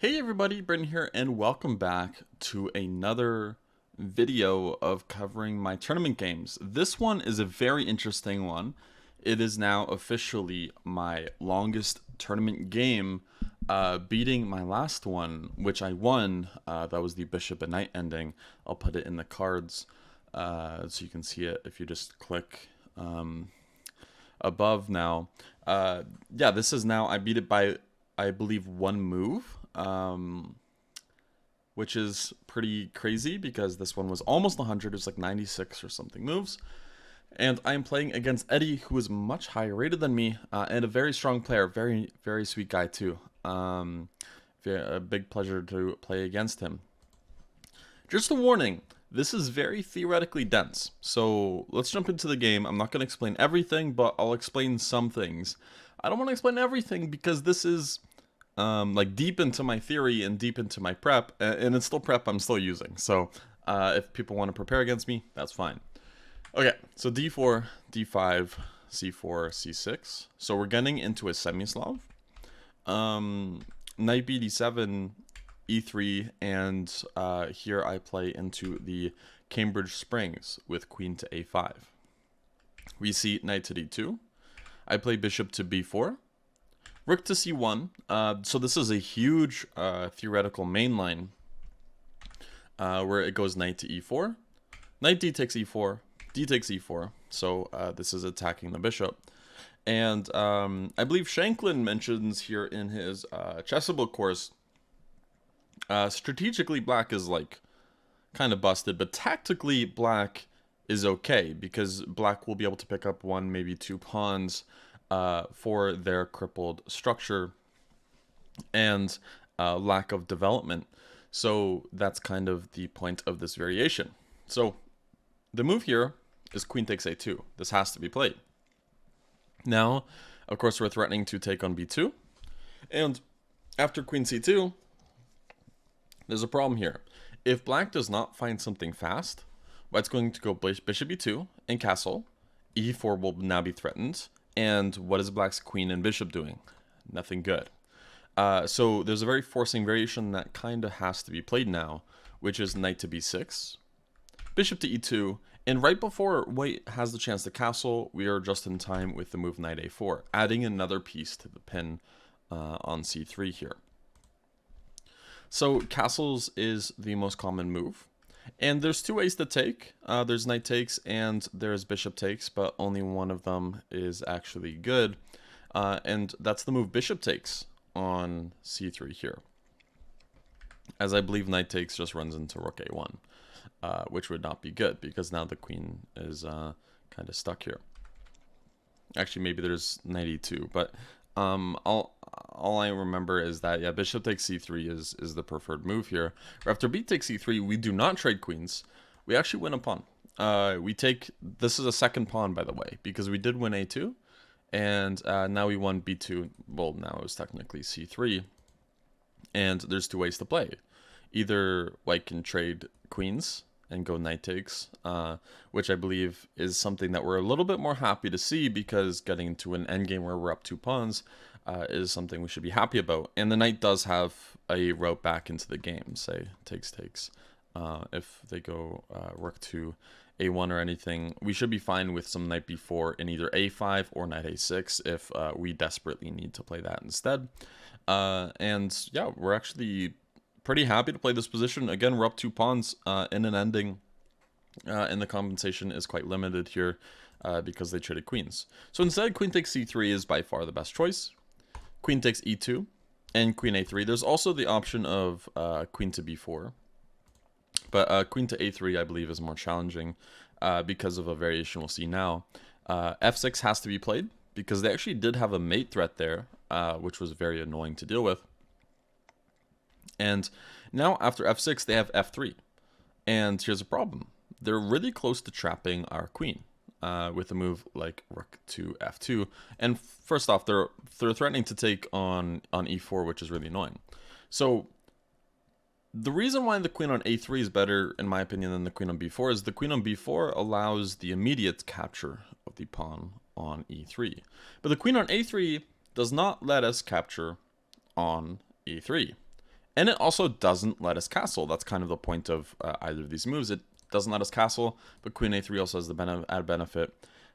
Hey everybody, Brendan here, and welcome back to another video of covering my tournament games. This one is a very interesting one. It is now officially my longest tournament game, beating my last one, which I won. That was the Bishop and Knight ending. I'll put it in the cards so you can see it if you just click above now. Yeah, this is now, I beat it by, I believe, one move. Which is pretty crazy because this one was almost 100. It was like 96 or something moves. And I am playing against Eddie, who is much higher rated than me, and a very strong player. Very, very sweet guy, too. A big pleasure to play against him. Just a warning, this is very theoretically dense. So let's jump into the game. I'm not going to explain everything, but I'll explain some things. I don't want to explain everything because this is like deep into my theory and deep into my prep, and it's still prep I'm still using. So if people want to prepare against me, that's fine. Okay, so d4, d5, c4, c6. So we're getting into a semi-Slav. Knight b d7, e3, and here I play into the Cambridge Springs with queen to a5. We see knight to d2. I play bishop to b4. Rook to c1. So this is a huge theoretical main line where it goes knight to e4. Knight d takes e4. D takes e4. So this is attacking the bishop. And I believe Shanklin mentions here in his Chessable course, strategically black is like kind of busted, but tactically black is okay because black will be able to pick up one, maybe two pawns for their crippled structure and lack of development. So that's kind of the point of this variation. So the move here is queen takes a2. This has to be played. Now, of course, we're threatening to take on b2. And after queen c2, there's a problem here. If black does not find something fast, white's going to go bishop e2 and castle. e4 will now be threatened. And what is black's queen and bishop doing? Nothing good. So there's a very forcing variation that kind of has to be played now, which is knight to b6, bishop to e2, and right before white has the chance to castle, we are just in time with the move knight a4, adding another piece to the pin on c3 here. So castles is the most common move. And there's two ways to take. There's knight takes and there's bishop takes, but only one of them is actually good. And that's the move bishop takes on c3 here. As I believe knight takes just runs into rook a1, which would not be good because now the queen is kind of stuck here. Actually, maybe there's knight e2, but all I remember is that, yeah, bishop takes c3 is the preferred move here. After b takes c3, we do not trade queens. We actually win a pawn. This is a second pawn, by the way, because we did win a2, and now we won b2. Well, now it was technically c3, and there's two ways to play. Either white can trade queens and go knight takes, which I believe is something that we're a little bit more happy to see because getting into an endgame where we're up two pawns is something we should be happy about. And the knight does have a route back into the game, say takes. If they go rook to a1 or anything, we should be fine with some knight b4 in either a5 or knight a6 if we desperately need to play that instead. And yeah, we're actually pretty happy to play this position. Again, we're up two pawns in an ending, and the compensation is quite limited here because they traded queens. So instead, queen takes c3 is by far the best choice. Queen takes e2 and queen a3. There's also the option of queen to b4, but queen to a3 I believe is more challenging because of a variation we'll see now. f6 has to be played because they actually did have a mate threat there, which was very annoying to deal with. And now after f6, they have f3. And here's a problem. They're really close to trapping our queen with a move like rook to f2. And first off, they're threatening to take on e4, which is really annoying. So the reason why the queen on a3 is better, in my opinion, than the queen on b4 is the queen on b4 allows the immediate capture of the pawn on e3. But the queen on a3 does not let us capture on e3. And it also doesn't let us castle. That's kind of the point of either of these moves. It doesn't let us castle, but queen a3 also has the added benefit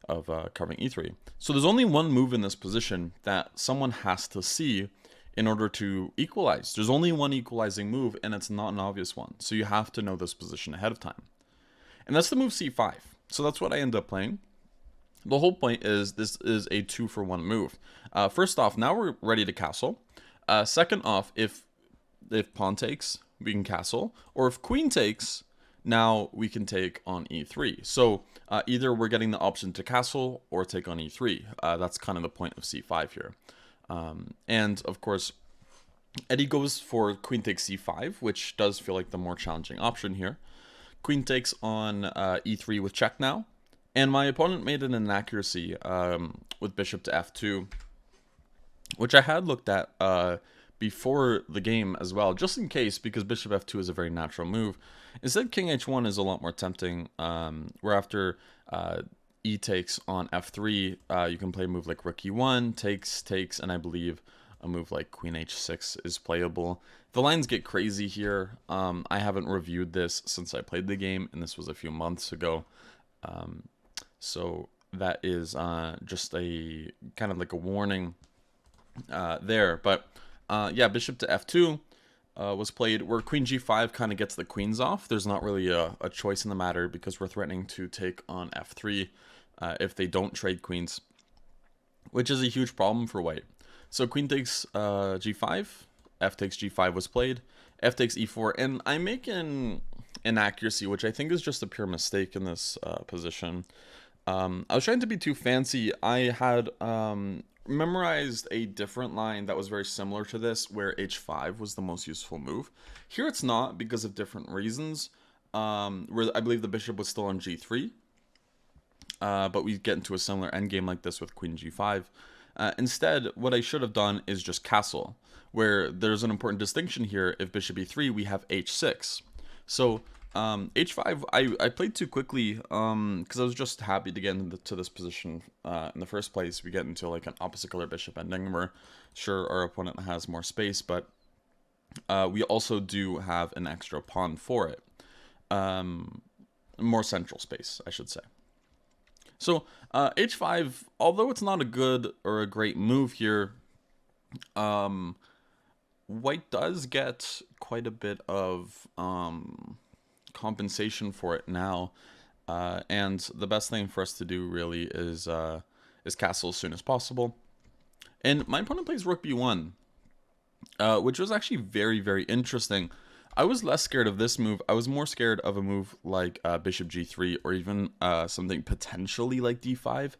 of covering e3. So there's only one move in this position that someone has to see in order to equalize. There's only one equalizing move, and it's not an obvious one. So you have to know this position ahead of time. And that's the move c5. So that's what I end up playing. The whole point is this is a 2-for-1 move. First off, now we're ready to castle. Second off, if pawn takes, we can castle. Or if queen takes, now we can take on e3. So either we're getting the option to castle or take on e3. That's kind of the point of c5 here. And of course, Eddie goes for queen takes c5, which does feel like the more challenging option here. Queen takes on e3 with check now. And my opponent made an inaccuracy with bishop to f2, which I had looked at before the game as well, just in case, because bishop f2 is a very natural move. Instead, king h1 is a lot more tempting, where after e takes on f3, you can play a move like rook e1, takes, and I believe a move like queen h6 is playable. The lines get crazy here. I haven't reviewed this since I played the game, and this was a few months ago. So that is just a kind of like a warning there. But yeah, bishop to f2 was played, where queen g5 kind of gets the queens off. There's not really a choice in the matter because we're threatening to take on f3 if they don't trade queens, which is a huge problem for white. So queen takes g5, f takes g5 was played, f takes e4, and I make an inaccuracy, which I think is just a pure mistake in this position. I was trying to be too fancy. I had memorized a different line that was very similar to this, where h5 was the most useful move. Here it's not because of different reasons, where I believe the bishop was still on g3, but we get into a similar endgame like this with queen g5. Instead, what I should have done is just castle, where there's an important distinction here. If bishop e3, we have h6. So h5, I played too quickly because I was just happy to get into this position in the first place. We get into like an opposite color bishop ending where sure our opponent has more space, but we also do have an extra pawn for it. More central space, I should say. So h5, although it's not a good or a great move here, white does get quite a bit of compensation for it now, and the best thing for us to do really is castle as soon as possible. And my opponent plays rook b1, which was actually very, very interesting. I was less scared of this move. I was more scared of a move like bishop g3, or even something potentially like d5.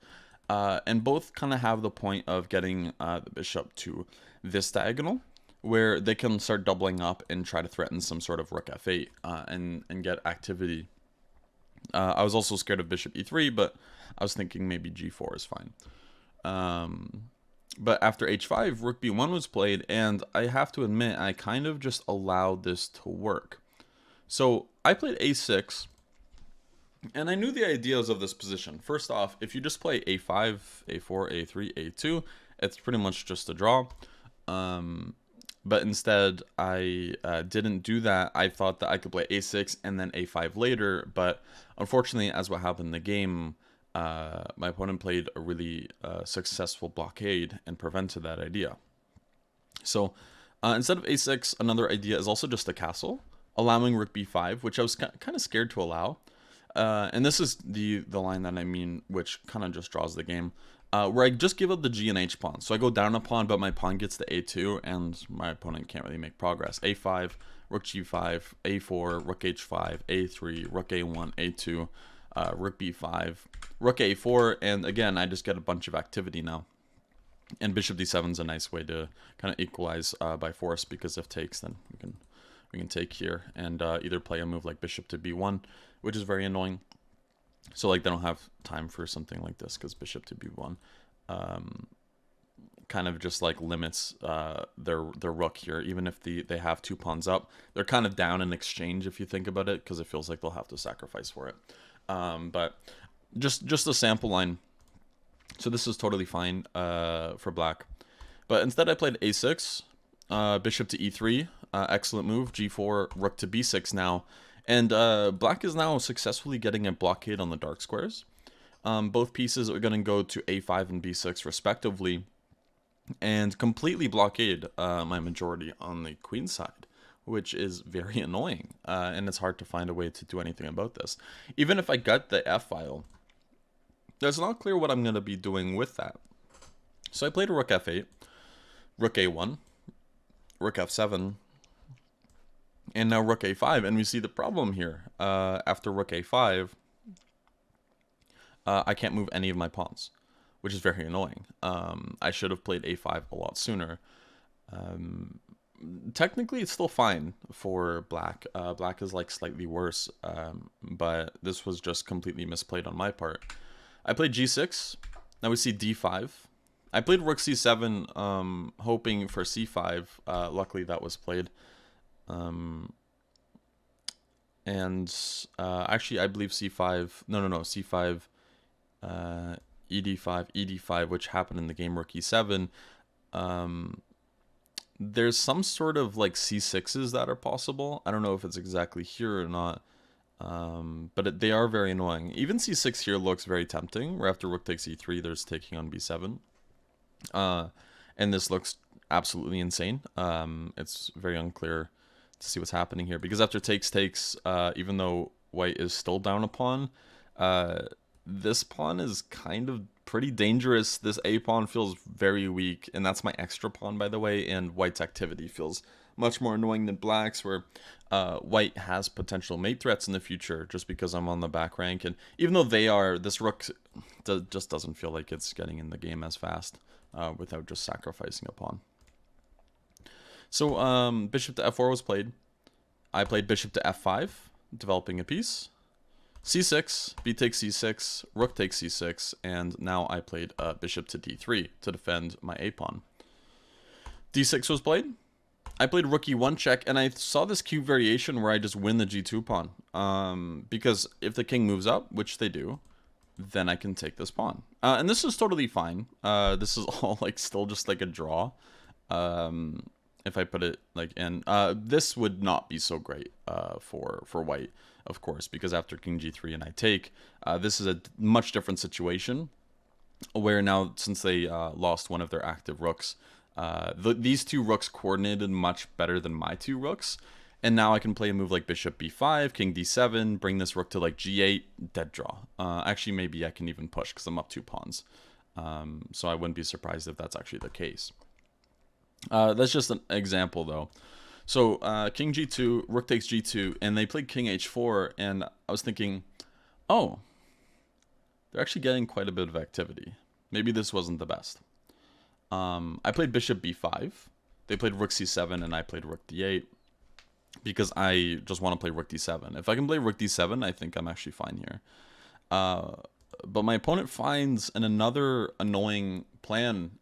And both kind of have the point of getting the bishop to this diagonal, where they can start doubling up and try to threaten some sort of rook f8 and get activity. I was also scared of bishop e3, but I was thinking maybe g4 is fine. But after h5, rook b1 was played, and I have to admit, I kind of just allowed this to work. So I played a6, and I knew the ideas of this position. First off, if you just play a5, a4, a3, a2, it's pretty much just a draw. But instead, I didn't do that. I thought that I could play a6 and then a5 later, but unfortunately, as what happened in the game, my opponent played a really successful blockade and prevented that idea. So instead of a6, another idea is also just a castle, allowing rook b5, which I was kind of scared to allow. And this is the line that I mean, which kind of just draws the game, where I just give up the g and h pawn. So I go down a pawn, but my pawn gets to a2, and my opponent can't really make progress. a5, rook g5, a4, rook h5, a3, rook a1, a2, rook b5, rook a4, and again, I just get a bunch of activity now. And bishop d7 is a nice way to kind of equalize by force, because if takes, then we can take here and either play a move like bishop to b1, which is very annoying. So like they don't have time for something like this, because bishop to b1 kind of just like limits their rook here. Even if they have two pawns up, they're kind of down in exchange if you think about it, because it feels like they'll have to sacrifice for it. But just a sample line. So this is totally fine for black. But instead I played a6, bishop to e3, excellent move. G4, rook to B6 now. And black is now successfully getting a blockade on the dark squares. Both pieces are going to go to A5 and B6 respectively, and completely blockade my majority on the queen side, which is very annoying. And it's hard to find a way to do anything about this. Even if I get the F file, it's not clear what I'm going to be doing with that. So I played a rook F8, rook A1, rook F7, and now rook A5. And we see the problem here. After rook A5, I can't move any of my pawns, which is very annoying. I should have played A5 a lot sooner. Technically, it's still fine for black. Black is like slightly worse, but this was just completely misplayed on my part. I played G6. Now we see D5. I played rook C7, hoping for C5. Luckily, that was played. Actually, I believe C5. No, C5. ED5, ED5, which happened in the game rook E7. There's some sort of like C6s that are possible. I don't know if it's exactly here or not, but they are very annoying. Even C6 here looks very tempting, where after rook takes E3, there's taking on B7. And this looks absolutely insane. It's very unclear to see what's happening here, because after takes, even though white is still down a pawn, this pawn is kind of pretty dangerous. This A pawn feels very weak, and that's my extra pawn, by the way, and white's activity feels much more annoying than black's, where white has potential mate threats in the future just because I'm on the back rank, and even though they are, this rook just doesn't feel like it's getting in the game as fast without just sacrificing a pawn. So bishop to F4 was played. I played bishop to F5, developing a piece. C6, B takes C6, rook takes C6, and now I played bishop to D3 to defend my A pawn. D6 was played. I played rook E1 check, and I saw this cute variation where I just win the G2 pawn. Because if the king moves up, which they do, then I can take this pawn. And this is totally fine. This is all like still just like a draw. If I put it like in, this would not be so great for white, of course, because after king G3 and I take, this is a much different situation, where now, since they lost one of their active rooks, these two rooks coordinated much better than my two rooks, and now I can play a move like bishop B5, king D7, bring this rook to like G8, dead draw. Actually, maybe I can even push because I'm up 2 pawns, so I wouldn't be surprised if that's actually the case. That's just an example, though. So king G2, rook takes G2, and they played king H4, and I was thinking, oh, they're actually getting quite a bit of activity. Maybe this wasn't the best. I played bishop B5. They played rook C7, and I played rook D8, because I just want to play rook D7. If I can play rook D7, I think I'm actually fine here. But my opponent finds another annoying plan,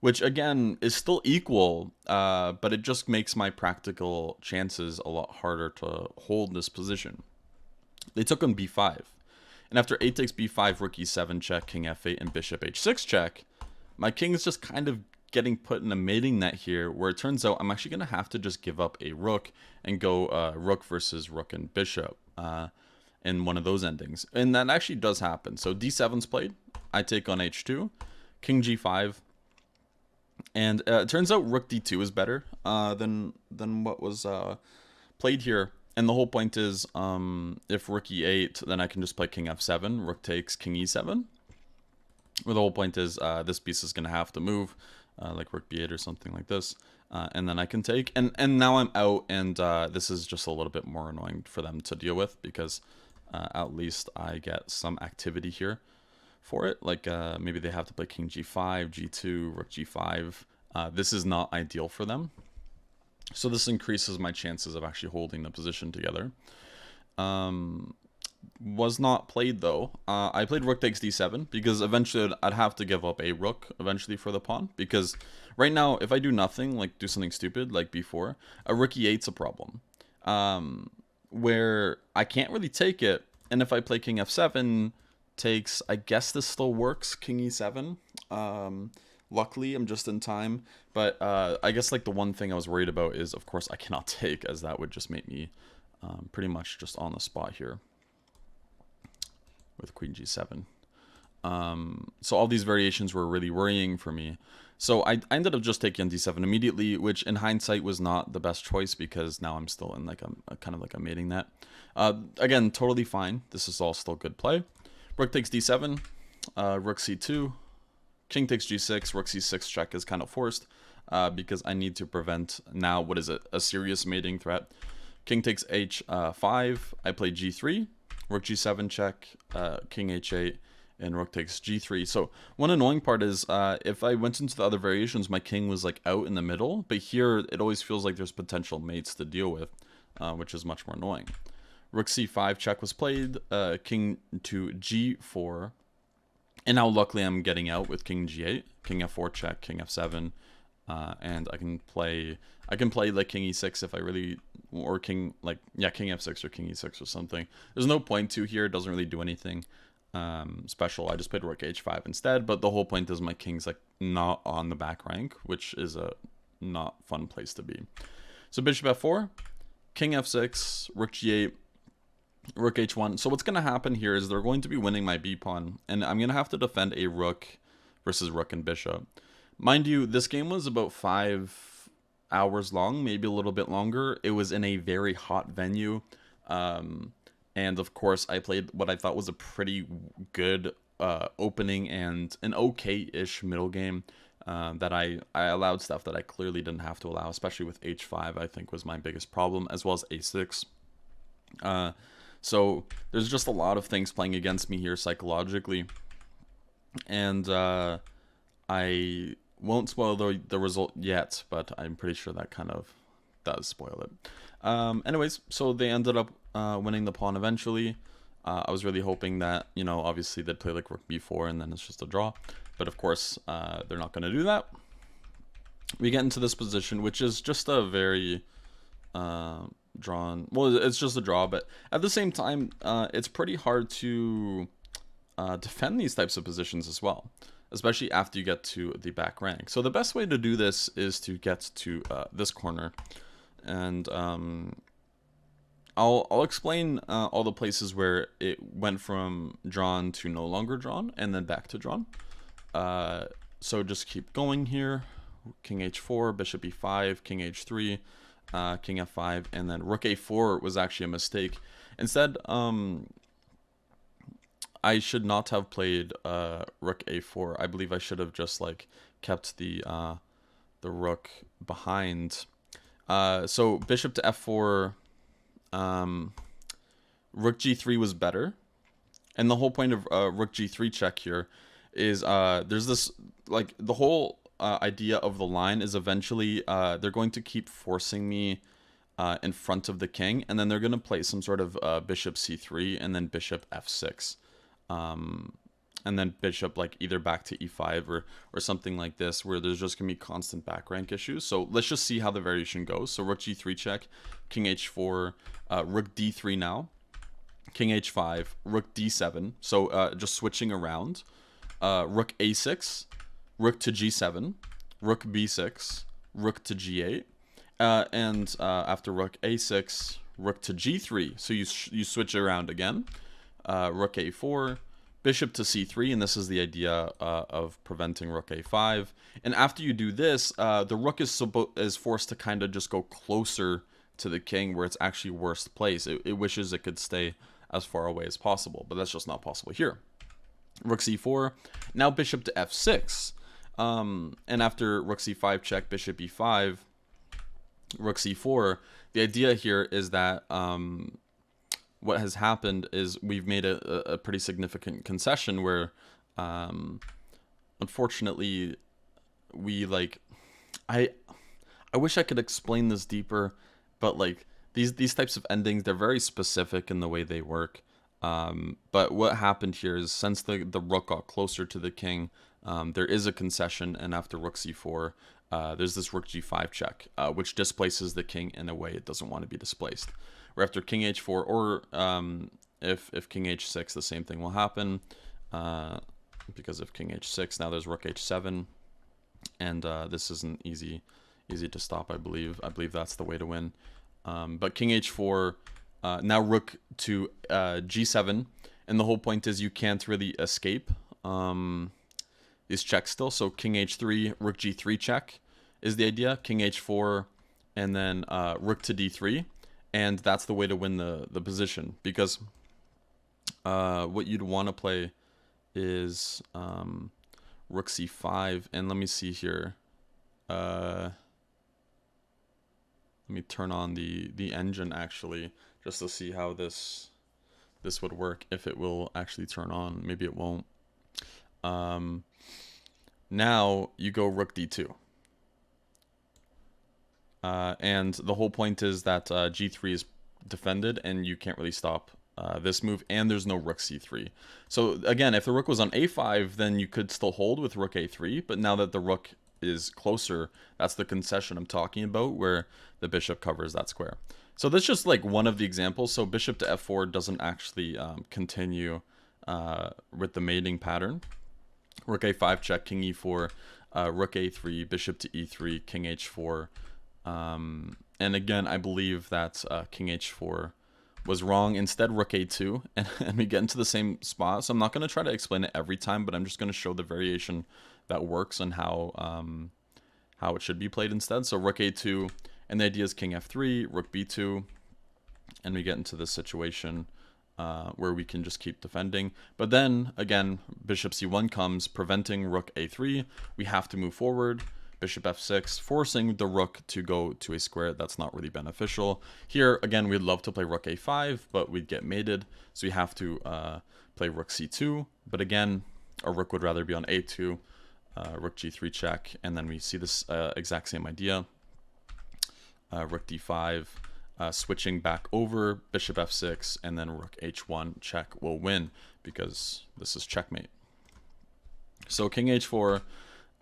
which again is still equal, but it just makes my practical chances a lot harder to hold this position. They took on B5, and after a takes B5, rook E7 check, king F8, and bishop H6 check, my king is just kind of getting put in a mating net here, where it turns out I'm actually going to have to just give up a rook and go rook versus rook and bishop in one of those endings. And that actually does happen. So D7's played. I take on H2, king G5. And it turns out rook D2 is better than what was played here. And the whole point is, if rook E8, then I can just play king F7, rook takes king E7. Well, the whole point is this piece is going to have to move, like rook B8 or something like this. And then I can take. And now I'm out, and this is just a little bit more annoying for them to deal with, because at least I get some activity here for it. Like maybe they have to play king G5, G2, rook G5. This is not ideal for them. So this increases my chances of actually holding the position together. Was not played though. I played rook takes D7 because eventually I'd have to give up a rook eventually for the pawn, because right now if I do nothing, like do something stupid like before, a rook E8's a problem, where I can't really take it. And if I play king F7 takes, I guess this still works, king E7. Luckily, I'm just in time. But I guess like the one thing I was worried about is, of course, I cannot take, as that would just make me pretty much just on the spot here with queen g7. So all these variations were really worrying for me. So I ended up just taking d7 immediately, which in hindsight was not the best choice because now I'm still in like a kind of like a mating net. Again, totally fine. This is all still good play. Rook takes d7, rook c2, king takes g6, rook c6 check is kind of forced because I need to prevent now what is it, a serious mating threat. King takes h5, I play g3, rook g7 check, king h8, and rook takes g3. So one annoying part is if I went into the other variations, my king was like out in the middle, but here it always feels like there's potential mates to deal with, which is much more annoying. Rook c5 check was played, king to g4, and now luckily I'm getting out with king g8, king f4 check, king f7, and I can play like king e6 if I really, or king, like, yeah, king f6 or king e6 or something. There's no point to here, it doesn't really do anything special. I just played rook h5 instead, but the whole point is my king's like not on the back rank, which is a not fun place to be. So bishop f4, king f6, rook g8, rook h1. So what's going to happen here is they're going to be winning my b pawn, and I'm going to have to defend a rook versus rook and bishop. Mind you, this game was about 5 hours long, maybe a little bit longer. It was in a very hot venue, and of course I played what I thought was a pretty good opening and an okay-ish middle game. That I allowed stuff that I clearly didn't have to allow, especially with h5, I think was my biggest problem, as well as a6. So there's just a lot of things playing against me here psychologically, and I won't spoil the result yet, but I'm pretty sure that kind of does spoil it. Anyways, so they ended up winning the pawn eventually. I was really hoping that, you know, obviously they'd play like rook b4 and then it's just a draw, but of course they're not going to do that. We get into this position, which is just a very drawn, well, it's just a draw, but at the same time it's pretty hard to defend these types of positions as well, especially after you get to the back rank. So the best way to do this is to get to this corner, and I'll explain all the places where it went from drawn to no longer drawn and then back to drawn. So just keep going here. King h4, bishop e5, king h3, king f5, and then rook a4 was actually a mistake. Instead, I should not have played rook a4. I believe I should have just like kept the rook behind. So bishop to f4, rook g3 was better, and the whole point of rook g3 check here is there's this, like, the whole idea of the line is eventually they're going to keep forcing me in front of the king, and then they're going to play some sort of bishop c3 and then bishop f6, and then bishop like either back to e5 or something like this, where there's just going to be constant back rank issues. So let's just see how the variation goes. So rook g3 check, king h4, rook d3 now, king h5, rook d7, so just switching around, rook a6, rook to g7, rook b6, rook to g8, and after rook a6, rook to g3, so you switch around again, rook a4, bishop to c3, and this is the idea of preventing rook a5. And after you do this, the rook is forced to kind of just go closer to the king, where it's actually worst place. It wishes it could stay as far away as possible, but that's just not possible here. Rook c4, now bishop to f6, and after rook c5 check, bishop e5, rook c4, the idea here is that what has happened is we've made a pretty significant concession where unfortunately we, like, I wish I could explain this deeper, but like these types of endings, they're very specific in the way they work. But what happened here is, since the rook got closer to the king, there is a concession, and after rook c4, there's this rook g5 check, which displaces the king in a way it doesn't want to be displaced. Or after king h4, or if king h6, the same thing will happen, because of king h6, now there's rook h7, and this isn't easy to stop. I believe that's the way to win. But king h4, now rook to g7, and the whole point is you can't really escape these checks still. So king h3, rook g3 check is the idea. King h4, and then rook to d3, and that's the way to win the position, because what you'd want to play is rook c5, and let me see here. Let me turn on the engine actually, just to see how this would work, if it will actually turn on. Maybe it won't. Now you go rook d2. And the whole point is that g3 is defended, and you can't really stop this move, and there's no rook c3. So again, if the rook was on a5, then you could still hold with rook a3, but now that the rook is closer, that's the concession I'm talking about, where the bishop covers that square. So that's just like one of the examples. So bishop to f4 doesn't actually continue with the mating pattern. Rook a5 check, king e4, rook a3, bishop to e3, king h4. And again, I believe that king h4 was wrong. Instead, rook a2, and we get into the same spot. So I'm not going to try to explain it every time, but I'm just going to show the variation that works and how it should be played instead. So rook a2, and the idea is king f3, rook b2, and we get into this situation where we can just keep defending. But then, again, bishop c1 comes, preventing rook a3. We have to move forward. Bishop f6, forcing the rook to go to a square that's not really beneficial. Here, again, we'd love to play rook a5, but we'd get mated, so we have to play rook c2. But again, our rook would rather be on a2, rook g3 check, and then we see this exact same idea. Rook d5, switching back over, bishop f6, and then rook h1 check will win, because this is checkmate. So king h4,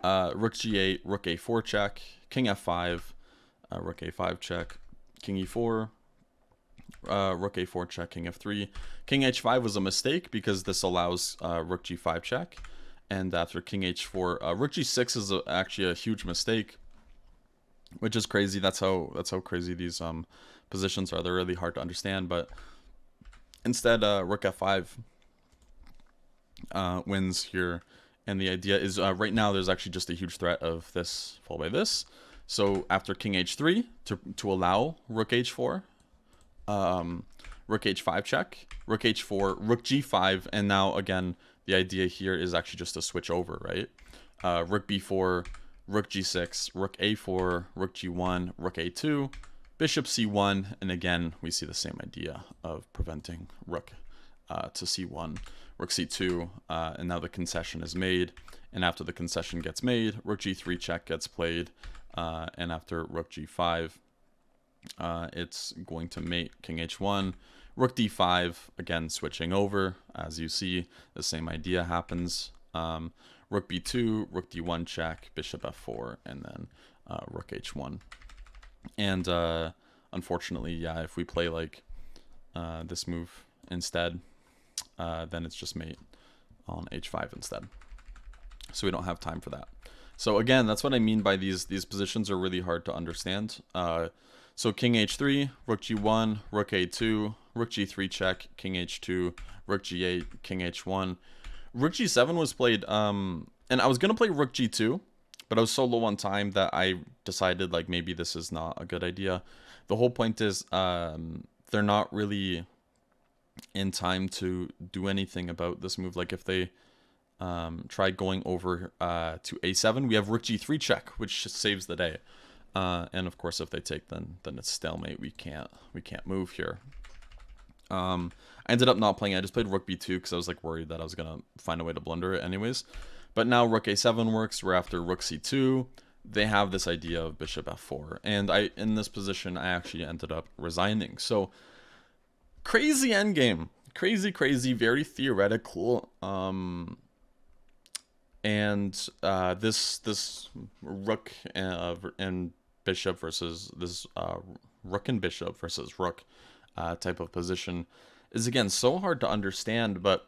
rook g8, rook a4 check, king f5, rook a5 check, king e4, rook a4 check, king f3. King h5 was a mistake because this allows rook g5 check, and after king h4, rook g6 is actually a huge mistake, which is crazy. That's how crazy these positions are. They're really hard to understand, but instead rook f5 wins here. And the idea is right now there's actually just a huge threat of this followed by this. So after king h3, to allow rook h4, rook h5 check, rook h4, rook g5, and now again the idea here is actually just to switch over, right? Rook b4, rook g6, rook a4, rook g1, rook a2, bishop c1, and again we see the same idea of preventing rook to c1, rook c2, and now the concession is made, and after the concession gets made, rook g3 check gets played, and after rook g5, it's going to mate king h1, rook d5, again switching over. As you see, the same idea happens. Rook b2, rook d1 check, bishop f4, and then rook h1. And unfortunately, yeah, if we play like this move instead, then it's just mate on h5 instead. So we don't have time for that. So again, that's what I mean by these positions are really hard to understand. So king h3, rook g1, rook a2, rook g3 check, king h2, rook g8, king h1. Rook g7 was played, and I was going to play rook g2, but I was so low on time that I decided like maybe this is not a good idea. The whole point is they're not really in time to do anything about this move. Like if they tried going over to a7, we have rook g3 check, which saves the day. And of course, if they take, then it's stalemate. We can't move here. I ended up not playing. I just played rook b2 because I was like worried that I was gonna find a way to blunder it anyways. But now rook a7 works. We're after rook c2. They have this idea of bishop f4, and in this position I actually ended up resigning. So crazy endgame, crazy, very theoretical. And this rook and bishop versus this rook and bishop versus rook type of position is again so hard to understand. But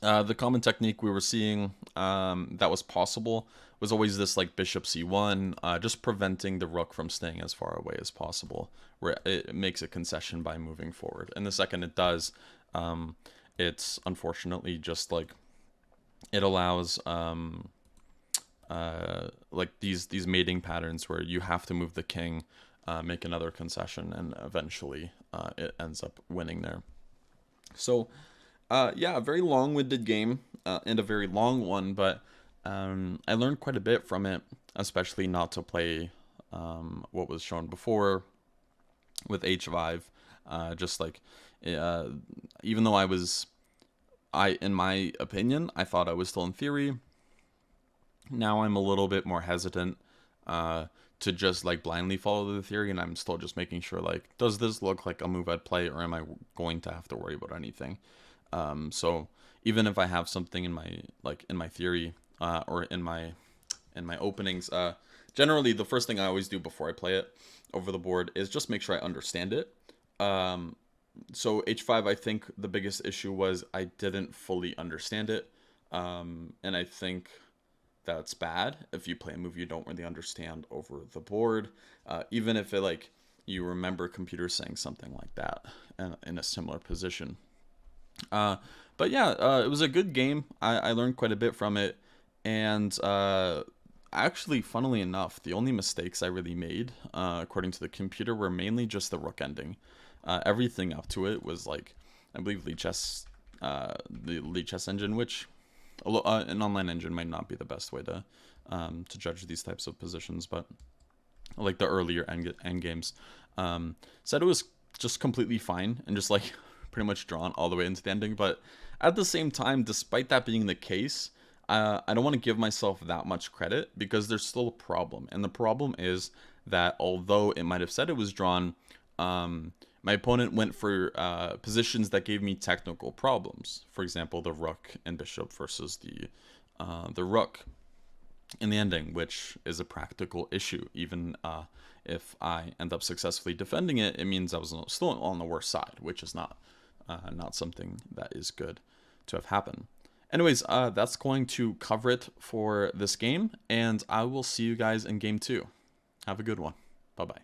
the common technique we were seeing that was possible was always this like bishop c1, just preventing the rook from staying as far away as possible, where it makes a concession by moving forward. And the second it does, it's unfortunately just like it allows like these mating patterns where you have to move the king, make another concession, and eventually it ends up winning there. So yeah, a very long-winded game, and a very long one, but I learned quite a bit from it, especially not to play what was shown before with h5. Just like, even though in my opinion, I thought I was still in theory. Now I'm a little bit more hesitant to just like blindly follow the theory, and I'm still just making sure, like, does this look like a move I'd play, or am I going to have to worry about anything? So even if I have something in my theory, or in my openings, generally the first thing I always do before I play it over the board is just make sure I understand it. So h5, I think the biggest issue was I didn't fully understand it, and I think that's bad if you play a move you don't really understand over the board, even if it, like, you remember computers saying something like that in a similar position. But yeah, it was a good game. I learned quite a bit from it, and actually, funnily enough, the only mistakes I really made, according to the computer, were mainly just the rook ending. Everything up to it was like, I believe Lichess, the Lichess engine, which an online engine might not be the best way to judge these types of positions, but like the earlier end games, said it was just completely fine and just like pretty much drawn all the way into the ending. But at the same time, despite that being the case, I don't want to give myself that much credit, because there's still a problem. And the problem is that although it might have said it was drawn, my opponent went for positions that gave me technical problems. For example, the rook and bishop versus the rook in the ending, which is a practical issue. Even if I end up successfully defending it, it means I was still on the worst side, which is not something that is good to have happen. Anyways, that's going to cover it for this game, and I will see you guys in game 2. Have a good one. Bye-bye.